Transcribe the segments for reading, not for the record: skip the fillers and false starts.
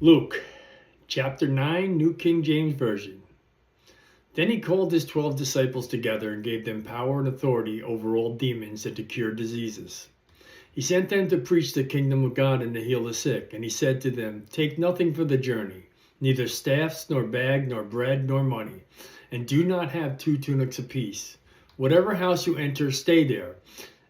Luke, chapter 9, New King James Version. Then he called his 12 disciples together and gave them power and authority over all demons and to cure diseases. He sent them to preach the kingdom of God and to heal the sick. And he said to them, "Take nothing for the journey, neither staffs, nor bag, nor bread, nor money. And do not have 2 tunics apiece. Whatever house you enter, stay there,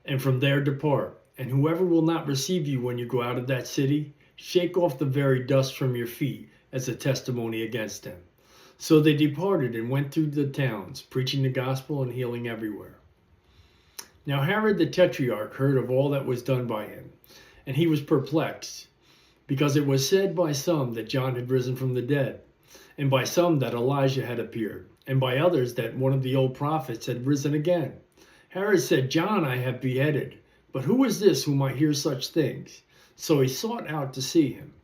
and from there depart. And whoever will not receive you when you go out of that city, shake off the very dust from your feet as a testimony against them." So they departed and went through the towns, preaching the gospel and healing everywhere. Now Herod the Tetrarch heard of all that was done by him, and he was perplexed, because it was said by some that John had risen from the dead, and by some that Elijah had appeared, and by others that one of the old prophets had risen again. Herod said, "John I have beheaded, but who is this whom I hear such things?" So he sought out to see him.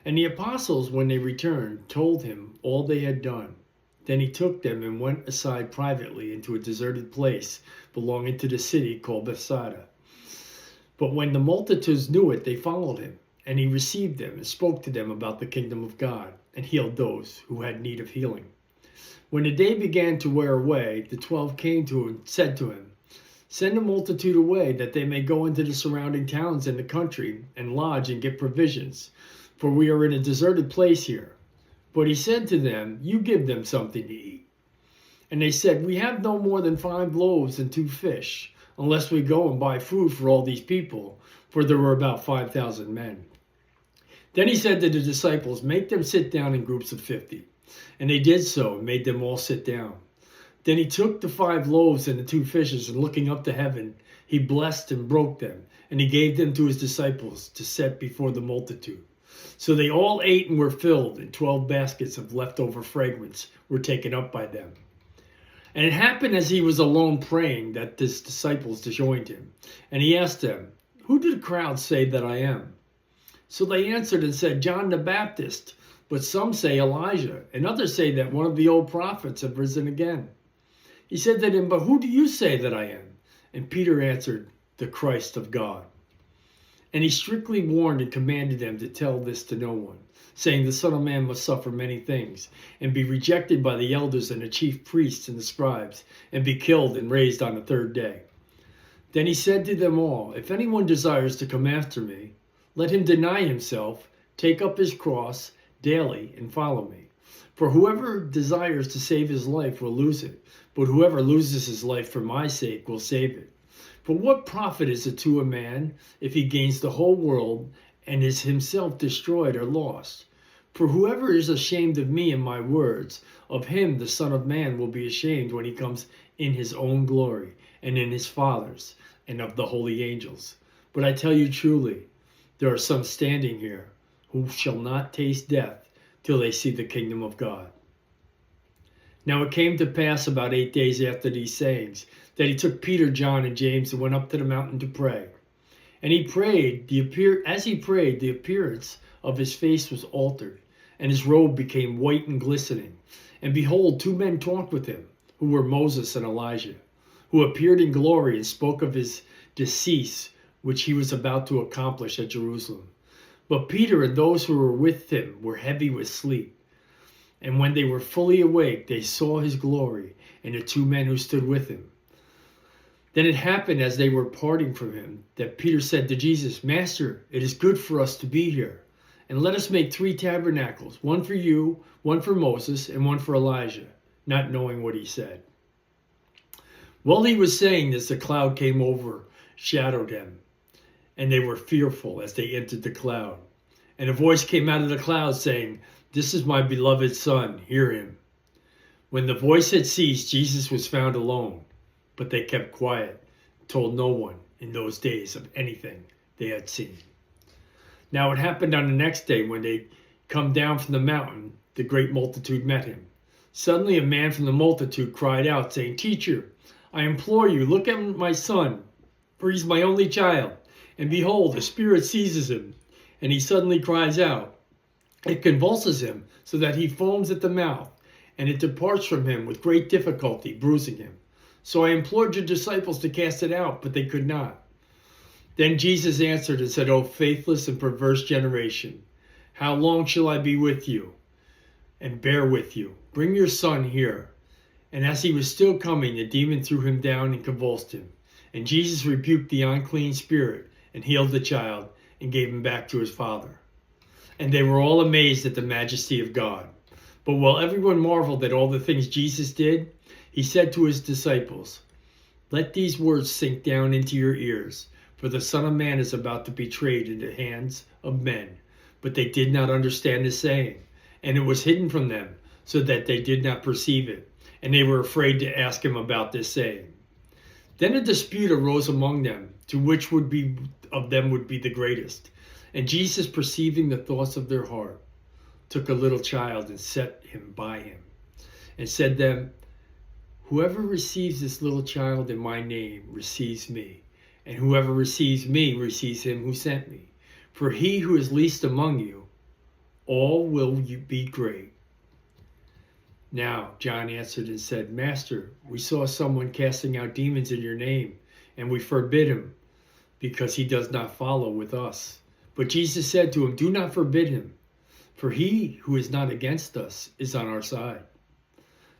And the apostles, when they returned, told him all they had done. Then he took them and went aside privately into a deserted place belonging to the city called Bethsaida. But when the multitudes knew it, they followed him. And he received them and spoke to them about the kingdom of God, and healed those who had need of healing. When the day began to wear away, the 12 came to him and said to him, "Send the multitude away, that they may go into the surrounding towns and the country, and lodge and get provisions, for we are in a deserted place here." But he said to them, "You give them something to eat." And they said, "We have no more than 5 loaves and 2 fish, unless we go and buy food for all these people," for there were about 5,000 men. Then he said to the disciples, "Make them sit down in groups of 50. And they did so, and made them all sit down. Then he took the 5 loaves and the 2 fishes, and looking up to heaven, he blessed and broke them, and he gave them to his disciples to set before the multitude. So they all ate and were filled, and 12 baskets of leftover fragments were taken up by them. And it happened as he was alone praying that his disciples joined him. And he asked them, "Who do the crowd say that I am?" So they answered and said, "John the Baptist, but some say Elijah, and others say that one of the old prophets have risen again." He said to them, "But who do you say that I am?" And Peter answered, "The Christ of God." And he strictly warned and commanded them to tell this to no one, saying, "The Son of Man must suffer many things, and be rejected by the elders and the chief priests and the scribes, and be killed and raised on the 3rd day." Then he said to them all, "If anyone desires to come after me, let him deny himself, take up his cross daily, and follow me. For whoever desires to save his life will lose it, but whoever loses his life for my sake will save it. For what profit is it to a man if he gains the whole world and is himself destroyed or lost? For whoever is ashamed of me and my words, of him the Son of Man will be ashamed when he comes in his own glory, and in his Father's, and of the holy angels. But I tell you truly, there are some standing here who shall not taste death till they see the kingdom of God." Now it came to pass about 8 days after these sayings, that he took Peter, John, and James and went up to the mountain to pray. And he prayed, as he prayed, the appearance of his face was altered, and his robe became white and glistening. And behold, 2 men talked with him, who were Moses and Elijah, who appeared in glory and spoke of his decease, which he was about to accomplish at Jerusalem. But Peter and those who were with him were heavy with sleep. And when they were fully awake, they saw his glory and the 2 men who stood with him. Then it happened as they were parting from him, that Peter said to Jesus, "Master, it is good for us to be here. And let us make 3 tabernacles, one for you, one for Moses, and one for Elijah," not knowing what he said. While he was saying this, a cloud came over, shadowed him, and they were fearful as they entered the cloud. And a voice came out of the cloud saying, "This is my beloved Son, hear him." When the voice had ceased, Jesus was found alone, but they kept quiet, told no one in those days of anything they had seen. Now it happened on the next day, when they come down from the mountain, the great multitude met him. Suddenly a man from the multitude cried out, saying, "Teacher, I implore you, look at my son, for he's my only child. And behold, a spirit seizes him, and he suddenly cries out. It convulses him, so that he foams at the mouth, and it departs from him with great difficulty, bruising him. So I implored your disciples to cast it out, but they could not." Then Jesus answered and said, "O faithless and perverse generation, How long shall I be with you and bear with you? Bring your son here." And as he was still coming, the demon threw him down and convulsed him. And Jesus rebuked the unclean spirit and healed the child and gave him back to his father. And they were all amazed at the majesty of God. But while everyone marveled at all the things Jesus did, he said to his disciples, "Let these words sink down into your ears, for the Son of Man is about to be betrayed into the hands of men." But they did not understand his saying, and it was hidden from them, so that they did not perceive it, and they were afraid to ask him about this saying. Then a dispute arose among them, to which of them would be the greatest. And Jesus, perceiving the thoughts of their heart, took a little child and set him by him, and said to them, "Whoever receives this little child in my name receives me, and whoever receives me receives him who sent me. For he who is least among you, all will be great." Now John answered and said, "Master, we saw someone casting out demons in your name, and we forbid him, because he does not follow with us." But Jesus said to him, "Do not forbid him, for he who is not against us is on our side."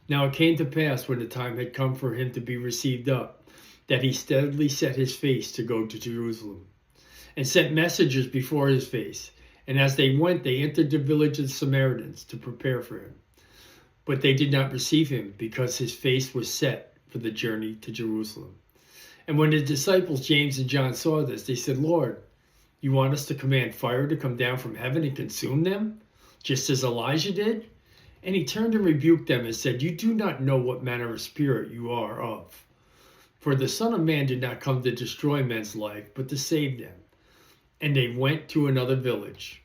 Now it came to pass, when the time had come for him to be received up, that he steadily set his face to go to Jerusalem, and sent messengers before his face. And as they went, they entered the village of the Samaritans to prepare for him. But they did not receive him, because his face was set for the journey to Jerusalem. And when the disciples James and John saw this, they said, "Lord, you want us to command fire to come down from heaven and consume them, just as Elijah did?" And he turned and rebuked them and said, "You do not know what manner of spirit you are of. For the Son of Man did not come to destroy men's life, but to save them." And they went to another village.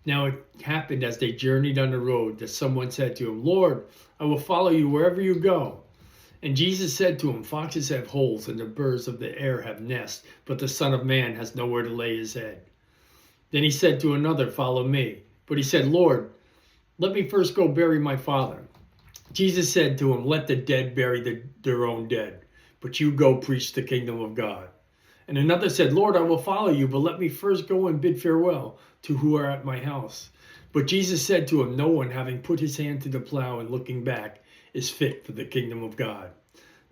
Now it happened as they journeyed on the road that someone said to him, "Lord, I will follow you wherever you go." And Jesus said to him, "Foxes have holes and the birds of the air have nests, but the Son of Man has nowhere to lay his head." Then he said to another, "Follow me." But he said, "Lord, let me first go bury my father." Jesus said to him, "Let the dead bury their own dead, but you go preach the kingdom of God." And another said, "Lord, I will follow you, but let me first go and bid farewell to who are at my house." But Jesus said to him, "No one, having put his hand to the plow and looking back, is fit for the kingdom of God."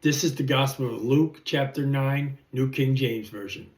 This is the Gospel of Luke, chapter 9, New King James Version.